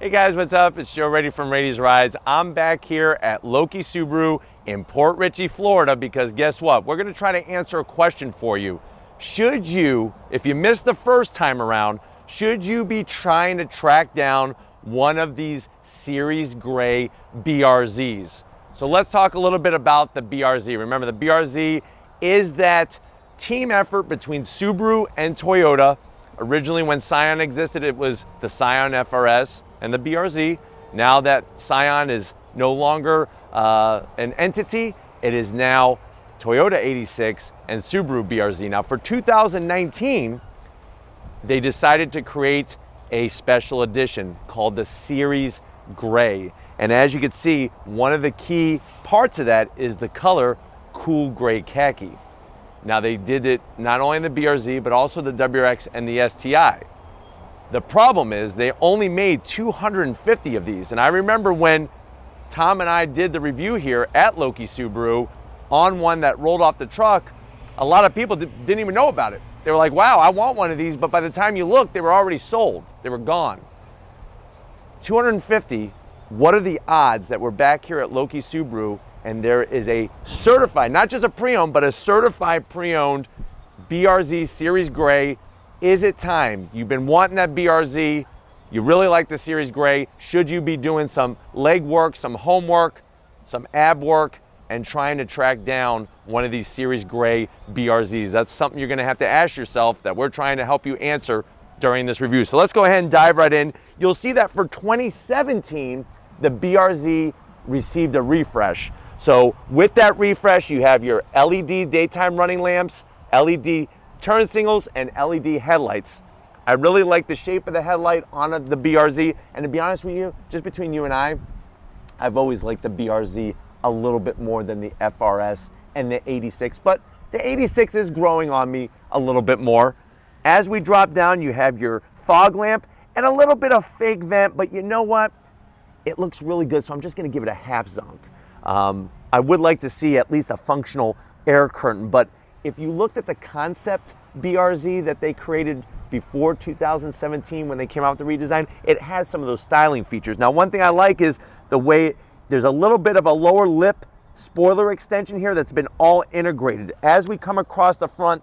Hey guys, what's up? It's Joe Ready from Rady's Rides. I'm back here at Loki Subaru in Port Richey, Florida, because guess what? We're gonna try to answer a question for you. Should you, if you missed the first time around, should you be trying to track down one of these Series Gray BRZs? So let's talk a little bit about the BRZ. Remember, the BRZ is that team effort between Subaru and Toyota. Originally, when Scion existed, it was the Scion FRS and the BRZ. Now that Scion is no longer an entity, it is now Toyota 86 and Subaru BRZ. Now for 2019, they decided to create a special edition called the Series Gray. And as you can see, one of the key parts of that is the color Cool Gray Khaki. Now they did it not only in the BRZ, but also the WRX and the STI. The problem is they only made 250 of these. And I remember when Tom and I did the review here at Loki Subaru on one that rolled off the truck, a lot of people didn't even know about it. They were like, wow, I want one of these, but by the time you look, they were already sold. They were gone. 250, what are the odds that we're back here at Loki Subaru and there is a certified, not just a pre-owned, but a certified pre-owned BRZ Series Gray? Is it time? You've been wanting that BRZ. You really like the Series Gray. Should you be doing some leg work, some homework, some ab work, and trying to track down one of these Series Gray BRZs? That's something you're gonna have to ask yourself that we're trying to help you answer during this review. So let's go ahead and dive right in. You'll see that for 2017, the BRZ received a refresh. So with that refresh, you have your LED daytime running lamps, LED turn signals, and LED headlights. I really like the shape of the headlight on the BRZ, and to be honest with you, just between you and I've always liked the BRZ a little bit more than the FRS and the 86, but the 86 is growing on me a little bit more. As we drop down, you have your fog lamp and a little bit of fake vent, but you know what? It looks really good, so I'm just gonna give it a half zonk. I would like to see at least a functional air curtain, but if you looked at the concept BRZ that they created before 2017 when they came out with the redesign, it has some of those styling features. Now, one thing I like is the way there's a little bit of a lower lip spoiler extension here that's been all integrated. As we come across the front,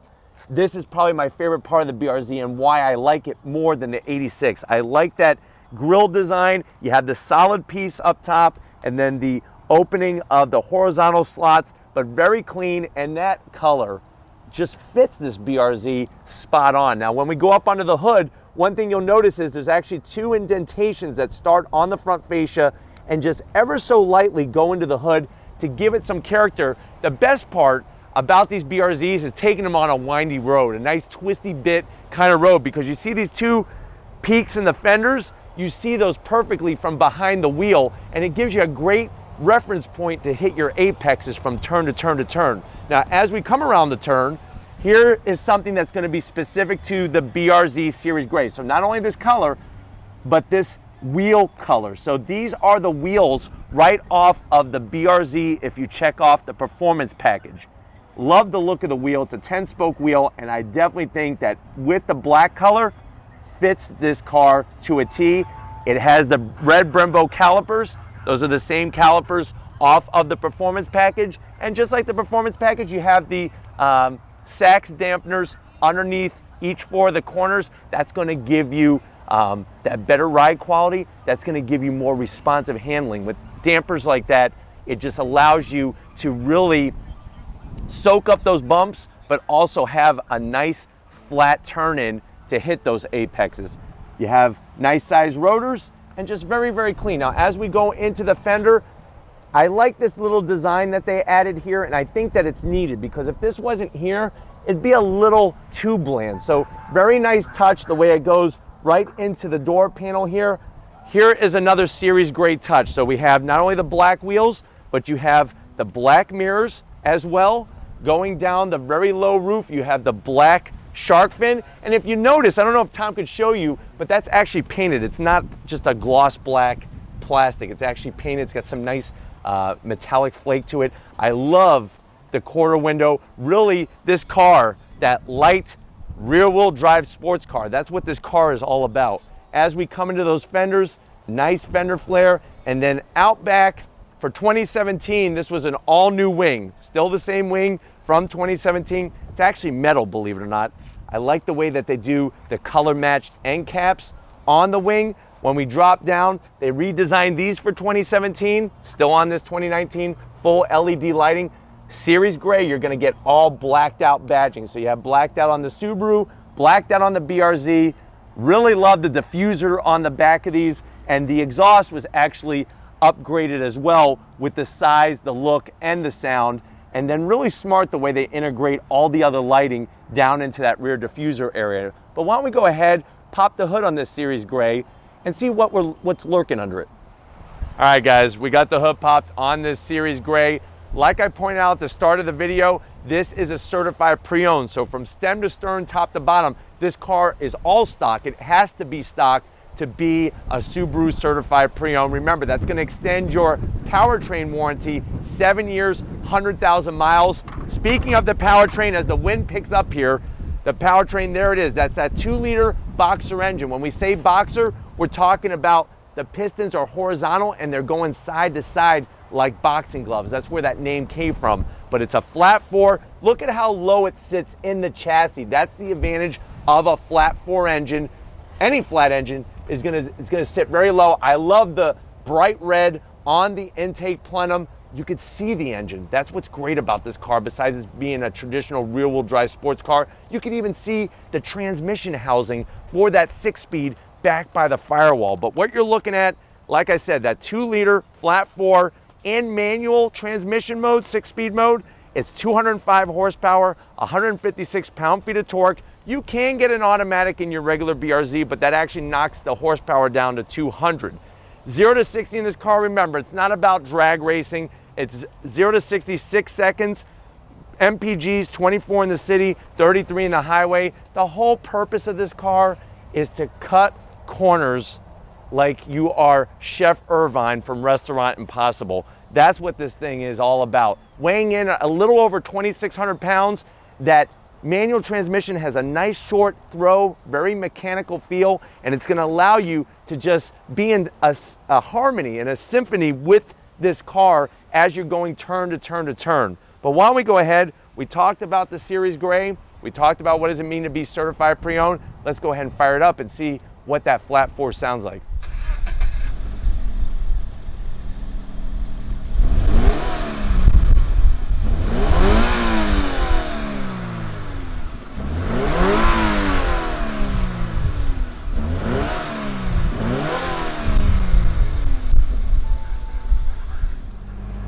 this is probably my favorite part of the BRZ and why I like it more than the 86. I like that grille design. You have the solid piece up top and then the opening of the horizontal slots, but very clean, and that color just fits this BRZ spot on. Now, when we go up under the hood, one thing you'll notice is there's actually two indentations that start on the front fascia and just ever so lightly go into the hood to give it some character. The best part about these BRZs is taking them on a windy road, a nice twisty bit kind of road, because you see these two peaks in the fenders, you see those perfectly from behind the wheel, and it gives you a great reference point to hit your apexes from turn to turn to turn. Now, as we come around the turn, here is something that's going to be specific to the BRZ Series Gray. So not only this color, but this wheel color. So these are the wheels right off of the BRZ if you check off the performance package. Love the look of the wheel. It's a 10-spoke wheel, and I definitely think that with the black color, fits this car to a T. It has the red Brembo calipers. Those are the same calipers off of the performance package. And just like the performance package, you have the Sachs Dampers underneath each four of the corners. That's going to give you that better ride quality. That's going to give you more responsive handling. With dampers like that, it just allows you to really soak up those bumps, but also have a nice flat turn in to hit those apexes. You have nice size rotors and just very, very clean. Now, as we go into the fender, I like this little design that they added here, and I think that it's needed, because if this wasn't here, it'd be a little too bland. So very nice touch the way it goes right into the door panel here. Here is another Series Gray touch. So we have not only the black wheels, but you have the black mirrors as well. Going down the very low roof, you have the black shark fin. And if you notice, I don't know if Tom could show you, but that's actually painted. It's not just a gloss black plastic. It's actually painted. It's got some nice metallic flake to it. I love the quarter window. Really, this car, that light rear wheel drive sports car, that's what this car is all about. As we come into those fenders, nice fender flare. And then out back for 2017, this was an all new wing, still the same wing from 2017. It's actually metal, believe it or not. I like the way that they do the color matched end caps on the wing. When we drop down, they redesigned these for 2017, still on this 2019 full LED lighting. Series Gray, you're gonna get all blacked out badging. So you have blacked out on the Subaru, blacked out on the BRZ. Really love the diffuser on the back of these, and the exhaust was actually upgraded as well with the size, the look, and the sound. And then really smart the way they integrate all the other lighting down into that rear diffuser area. But why don't we go ahead, pop the hood on this Series Gray, and see what's lurking under it. All right, guys, we got the hood popped on this Series Gray. Like I pointed out at the start of the video, this is a certified pre-owned. So from stem to stern, top to bottom, this car is all stock. It has to be stock to be a Subaru Certified Pre-Owned. Remember, that's gonna extend your powertrain warranty 7 years, 100,000 miles. Speaking of the powertrain, as the wind picks up here, the powertrain, there it is. That's that 2-liter boxer engine. When we say boxer, we're talking about the pistons are horizontal and they're going side to side like boxing gloves. That's where that name came from. But it's a flat 4. Look at how low it sits in the chassis. That's the advantage of a flat 4 engine. Any flat engine is gonna sit very low. I love the bright red on the intake plenum. You could see the engine. That's what's great about this car, besides it being a traditional rear-wheel drive sports car. You can even see the transmission housing for that 6-speed back by the firewall. But what you're looking at, like I said, that 2-liter flat 4 in manual transmission mode, 6-speed mode. It's 205 horsepower, 156 pound-feet of torque. You can get an automatic in your regular BRZ, but that actually knocks the horsepower down to 200. 0 to 60 in this car, remember, it's not about drag racing. It's 0 to 60, 6 seconds. MPGs, 24 in the city, 33 in the highway. The whole purpose of this car is to cut corners like you are Chef Irvine from Restaurant Impossible. That's what this thing is all about. Weighing in a little over 2,600 pounds, that manual transmission has a nice short throw, very mechanical feel, and it's gonna allow you to just be in a harmony and a symphony with this car as you're going turn to turn to turn. But why don't we go ahead, we talked about the Series Gray, we talked about what does it mean to be certified pre-owned. Let's go ahead and fire it up and see what that flat 4 sounds like.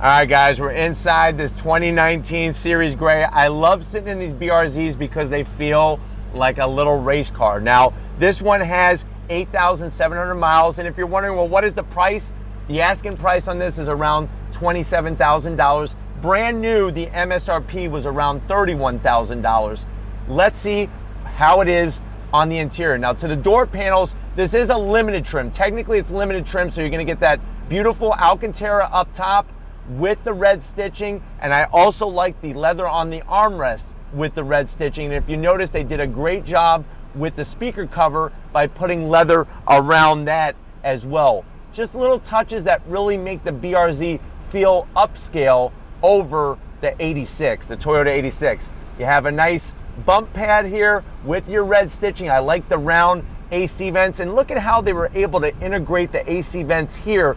All right, guys, we're inside this 2019 Series Gray. I love sitting in these BRZs because they feel like a little race car. Now, this one has 8,700 miles, and if you're wondering, well, what is the price? The asking price on this is around $27,000. Brand new, the MSRP was around $31,000. Let's see how it is on the interior. Now, to the door panels, this is a limited trim. Technically, it's limited trim, so you're gonna get that beautiful Alcantara up top with the red stitching, and I also like the leather on the armrest with the red stitching. And if you notice, they did a great job with the speaker cover by putting leather around that as well. Just little touches that really make the BRZ feel upscale over the 86, the Toyota 86. You have a nice bump pad here with your red stitching. I like the round AC vents, and look at how they were able to integrate the AC vents here.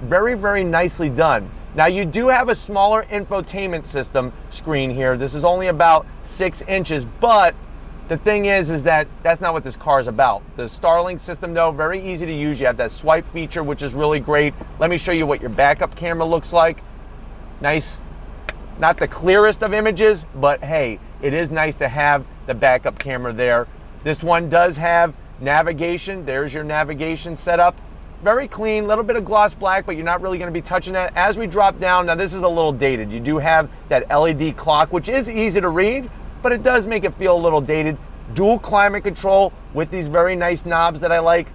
Very, very nicely done. Now, you do have a smaller infotainment system screen here. This is only about 6 inches, but the thing is that that's not what this car is about. The Starlink system, though, very easy to use. You have that swipe feature, which is really great. Let me show you what your backup camera looks like. Nice, not the clearest of images, but hey, it is nice to have the backup camera there. This one does have navigation. There's your navigation setup. Very clean, a little bit of gloss black, but you're not really going to be touching that. As we drop down, now this is a little dated. You do have that LED clock, which is easy to read, but it does make it feel a little dated. Dual climate control with these very nice knobs that I like.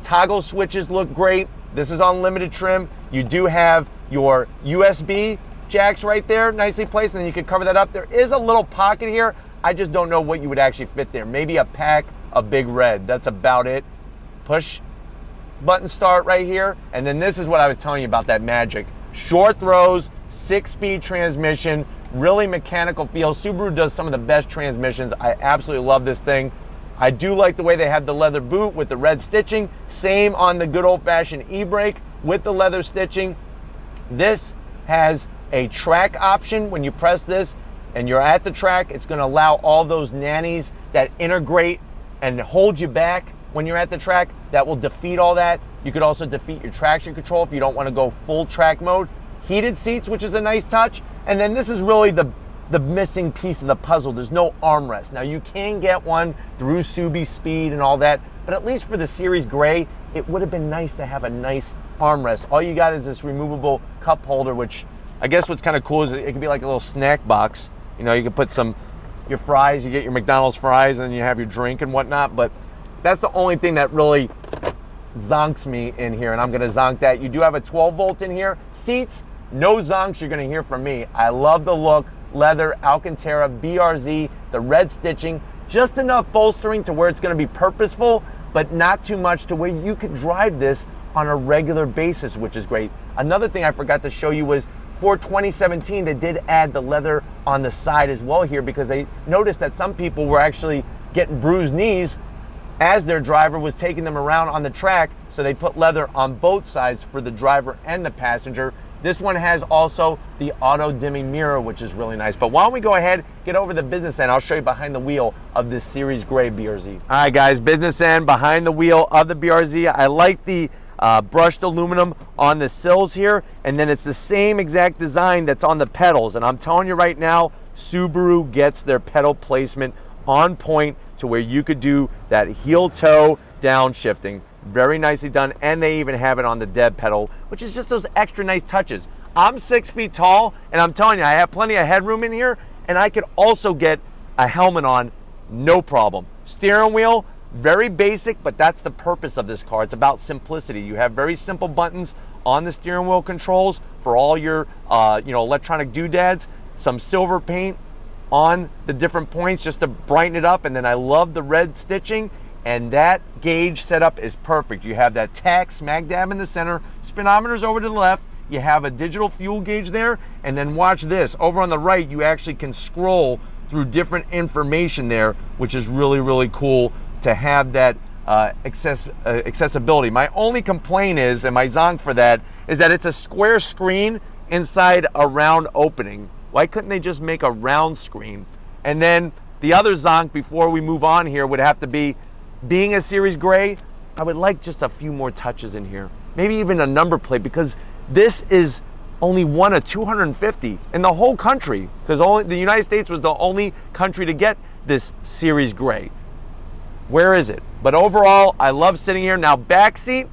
Toggle switches look great. This is on limited trim. You do have your USB jacks right there, nicely placed, and then you can cover that up. There is a little pocket here. I just don't know what you would actually fit there. Maybe a pack of Big Red. That's about it. Push. button start right here. And then this is what I was telling you about, that magic. Short throws, 6-speed transmission, really mechanical feel. Subaru does some of the best transmissions. I absolutely love this thing. I do like the way they have the leather boot with the red stitching. Same on the good old-fashioned e-brake with the leather stitching. This has a track option. When you press this and you're at the track, it's going to allow all those nannies that integrate and hold you back when you're at the track. That will defeat all that. You could also defeat your traction control if you don't want to go full track mode. Heated seats, which is a nice touch. And then this is really the missing piece of the puzzle. There's no armrest. Now you can get one through Subi Speed and all that, but at least for the Series Gray, it would have been nice to have a nice armrest. All you got is this removable cup holder, which I guess what's kind of cool is it could be like a little snack box. You know, you can put your fries, you get your McDonald's fries, and then you have your drink and whatnot. But that's the only thing that really zonks me in here, and I'm gonna zonk that. You do have a 12 volt in here. Seats, no zonks you're gonna hear from me. I love the look. Leather, Alcantara, BRZ, the red stitching, just enough bolstering to where it's gonna be purposeful, but not too much to where you could drive this on a regular basis, which is great. Another thing I forgot to show you was for 2017, they did add the leather on the side as well here, because they noticed that some people were actually getting bruised knees as their driver was taking them around on the track, so they put leather on both sides for the driver and the passenger. This one has also the auto dimming mirror, which is really nice. But why don't we go ahead, get over the business end. I'll show you behind the wheel of this Series Gray BRZ. All right, guys, business end, behind the wheel of the BRZ. I like the brushed aluminum on the sills here, and then it's the same exact design that's on the pedals. And I'm telling you right now, Subaru gets their pedal placement on point to where you could do that heel toe downshifting. Very nicely done, and they even have it on the dead pedal, which is just those extra nice touches. I'm 6 feet tall, and I'm telling you, I have plenty of headroom in here, and I could also get a helmet on, no problem. Steering wheel, very basic, but that's the purpose of this car. It's about simplicity. You have very simple buttons on the steering wheel controls for all your electronic doodads, some silver paint on the different points just to brighten it up, and then I love the red stitching. And that gauge setup is perfect. You have that tach smack dab in the center, speedometer's over to the left, you have a digital fuel gauge there, and then watch this. Over on the right, you actually can scroll through different information there, which is really, really cool to have that accessibility. My only complaint is, and my zonk for that, is that it's a square screen inside a round opening. Why couldn't they just make a round screen? And then the other zonk before we move on here would have to be, being a Series Gray, I would like just a few more touches in here. Maybe even a number plate, because this is only one of 250 in the whole country, because the United States was the only country to get this Series Gray. Where is it? But overall, I love sitting here. Now, back seat,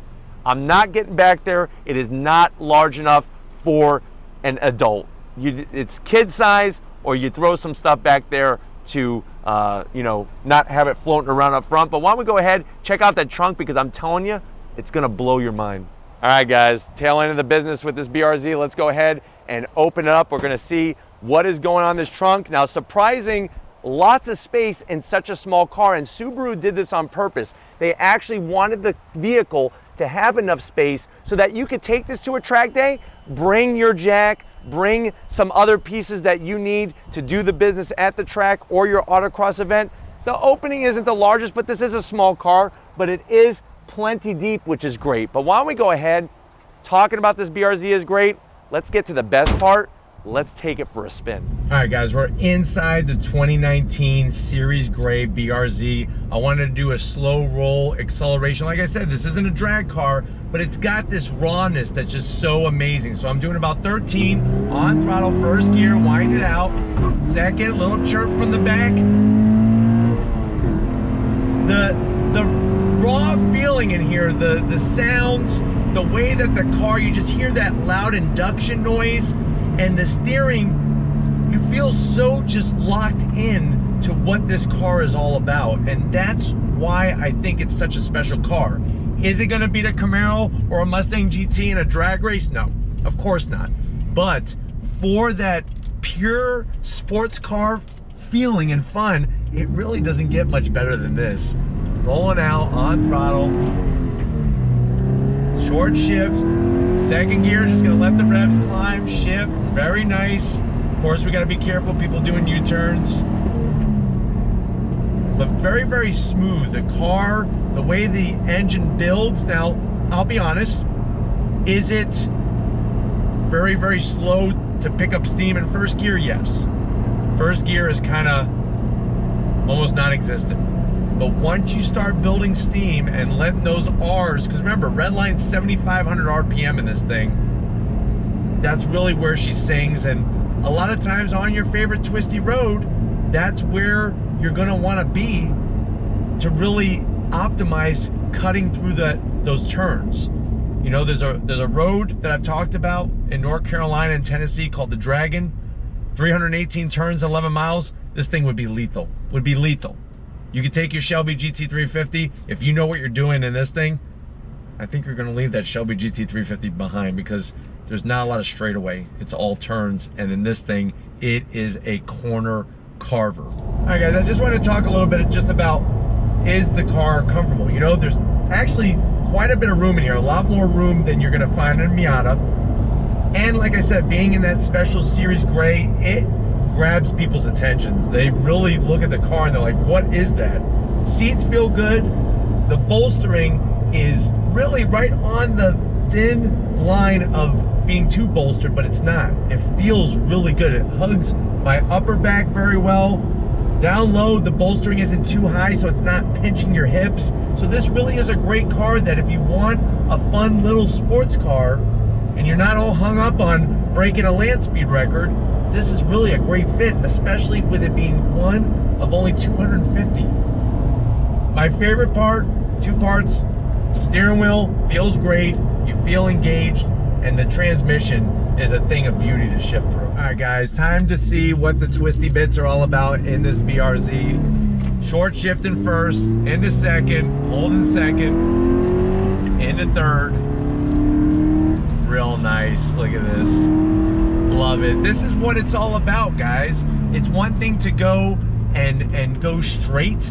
I'm not getting back there. It is not large enough for an adult. It's kid size, or you throw some stuff back there to not have it floating around up front. But why don't we go ahead, check out that trunk, because I'm telling you, it's gonna blow your mind. All right, guys, tail end of the business with this BRZ. Let's go ahead and open it up. We're gonna see what is going on in this trunk. Now, surprising, lots of space in such a small car, and Subaru did this on purpose. They actually wanted the vehicle to have enough space so that you could take this to a track day, bring your jack, bring some other pieces that you need to do the business at the track or your autocross event. The opening isn't the largest, but this is a small car, but it is plenty deep, which is great. But why don't we go ahead, talking about this BRZ is great. Let's get to the best part. Let's take it for a spin. All right, guys, we're inside the 2019 Series Gray BRZ. I wanted to do a slow roll acceleration. Like I said, this isn't a drag car, but it's got this rawness that's just so amazing. So I'm doing about 13 on throttle, first gear, wind it out. Second, little chirp from the back. The raw feeling in here, the sounds, the way that the car, you just hear that loud induction noise. And the steering, you feel so just locked in to what this car is all about. And that's why I think it's such a special car. Is it gonna beat a Camaro or a Mustang GT in a drag race? No, of course not. But for that pure sports car feeling and fun, it really doesn't get much better than this. Rolling out on throttle. short shift, second gear, just gonna let the revs climb, shift, very nice. Of course, we gotta be careful, people doing U-turns. But very, very smooth. The car, the way the engine builds, now, I'll be honest, is it very, very slow to pick up steam in first gear? Yes. First gear is kind of almost non-existent. But once you start building steam and letting those R's, because remember, redline's 7,500 RPM in this thing, that's really where she sings. And a lot of times on your favorite twisty road, that's where you're gonna wanna be to really optimize cutting through those turns. You know, there's a road that I've talked about in North Carolina and Tennessee called the Dragon, 318 turns, 11 miles. This thing would be lethal, You could take your Shelby GT350. If you know what you're doing in this thing, I think you're gonna leave that Shelby GT350 behind because there's not a lot of straightaway. It's all turns, and in this thing, it is a corner carver. All right, guys, I just want to talk a little bit just about, is the car comfortable? You know, there's actually quite a bit of room in here, a lot more room than you're gonna find in a Miata. And like I said, being in that special series gray, it grabs people's attentions. They really look at the car and they're like, what is that? Seats feel good. The bolstering is really right on the thin line of being too bolstered, but it's not. It feels really good. It hugs my upper back very well. Down low, the bolstering isn't too high, so it's not pinching your hips. So this really is a great car that if you want a fun little sports car and you're not all hung up on breaking a land speed record, this is really a great fit, especially with it being one of only 250. My favorite part, two parts, steering wheel feels great, you feel engaged, and the transmission is a thing of beauty to shift through. All right, guys, time to see what the twisty bits are all about in this BRZ. Short shifting first, into second, holding second, into third. Real nice, look at this. Love it. This is what it's all about, guys. It's one thing to go and go straight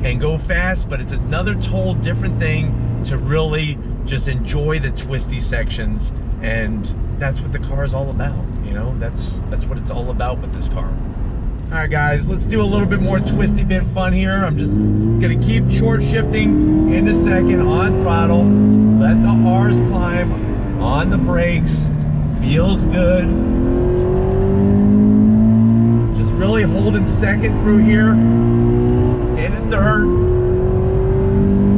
and go fast, but it's another total different thing to really just enjoy the twisty sections, and that's what the car is all about. You know, that's what it's all about with this car. All right, guys, let's do a little bit more twisty bit fun here. I'm just gonna keep short shifting into second on throttle, let the R's climb on the brakes. Feels good. Just really holding second through here. Into third.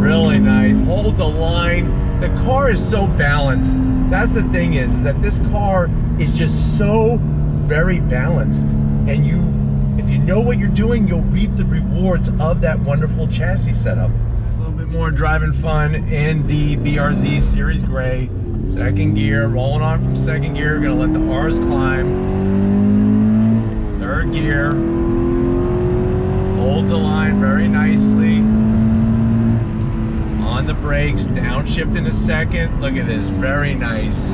Really nice. Holds a line. The car is so balanced. That's the thing is that this car is just so very balanced. And if you know what you're doing, you'll reap the rewards of that wonderful chassis setup. A little bit more driving fun in the BRZ Series Gray. Second gear, rolling on from second gear, gonna let the R's climb. Third gear, holds a line very nicely. On the brakes, downshift into second. Look at this, very nice.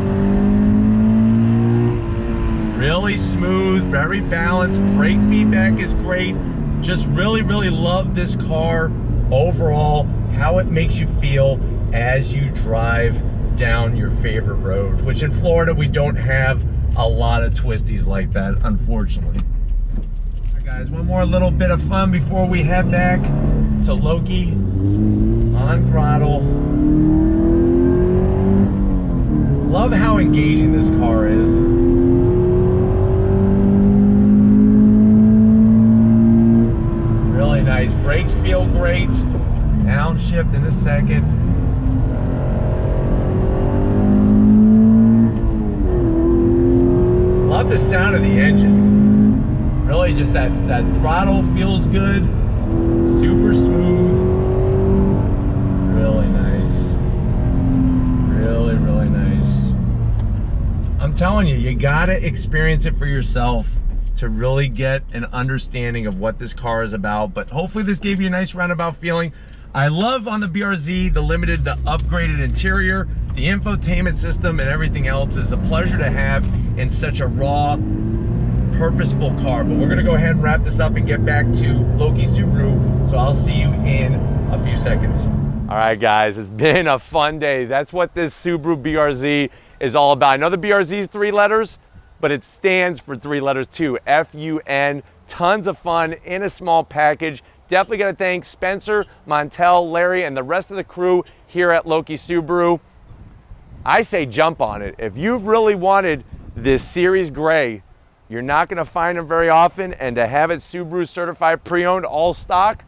Really smooth, very balanced. Brake feedback is great. Just really, really love this car overall, how it makes you feel as you drive down your favorite road, which in Florida we don't have a lot of twisties like that, unfortunately. All right, guys, one more little bit of fun before we head back to Loki. On throttle. Love how engaging this car is. Really nice. Brakes feel great. Downshift in a second. Love the sound of the engine. Really just that throttle feels good. Super smooth. Really nice. Really, really nice. I'm telling you, you gotta experience it for yourself to really get an understanding of what this car is about. But hopefully this gave you a nice roundabout feeling. I love on the BRZ, the upgraded interior, the infotainment system, and everything else is a pleasure to have in such a raw, purposeful car. But we're gonna go ahead and wrap this up and get back to Loki Subaru. So I'll see you in a few seconds. All right, guys, it's been a fun day. That's what this Subaru BRZ is all about. I know the BRZ is 3 letters, but it stands for 3 letters too, F-U-N. Tons of fun in a small package. Definitely got to thank Spencer, Montel, Larry, and the rest of the crew here at Loki Subaru. I say jump on it. If you've really wanted this Series Gray, you're not going to find them very often, and to have it Subaru Certified Pre-Owned all stock,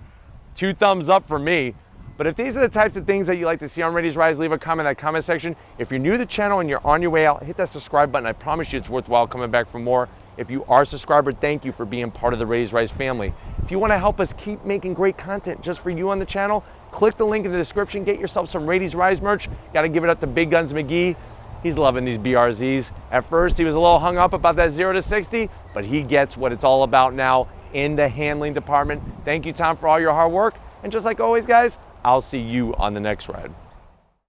2 thumbs up for me. But if these are the types of things that you like to see on Ready's Rise, leave a comment in that comment section. If you're new to the channel and you're on your way out, hit that subscribe button. I promise you it's worthwhile coming back for more. If you are a subscriber, thank you for being part of the Ready's Rise family. If you want to help us keep making great content just for you on the channel, click the link in the description, get yourself some Ready's Rise merch. Got to give it up to Big Guns McGee. He's loving these BRZs. At first, he was a little hung up about that 0 to 60, but he gets what it's all about now in the handling department. Thank you, Tom, for all your hard work. And just like always, guys, I'll see you on the next ride.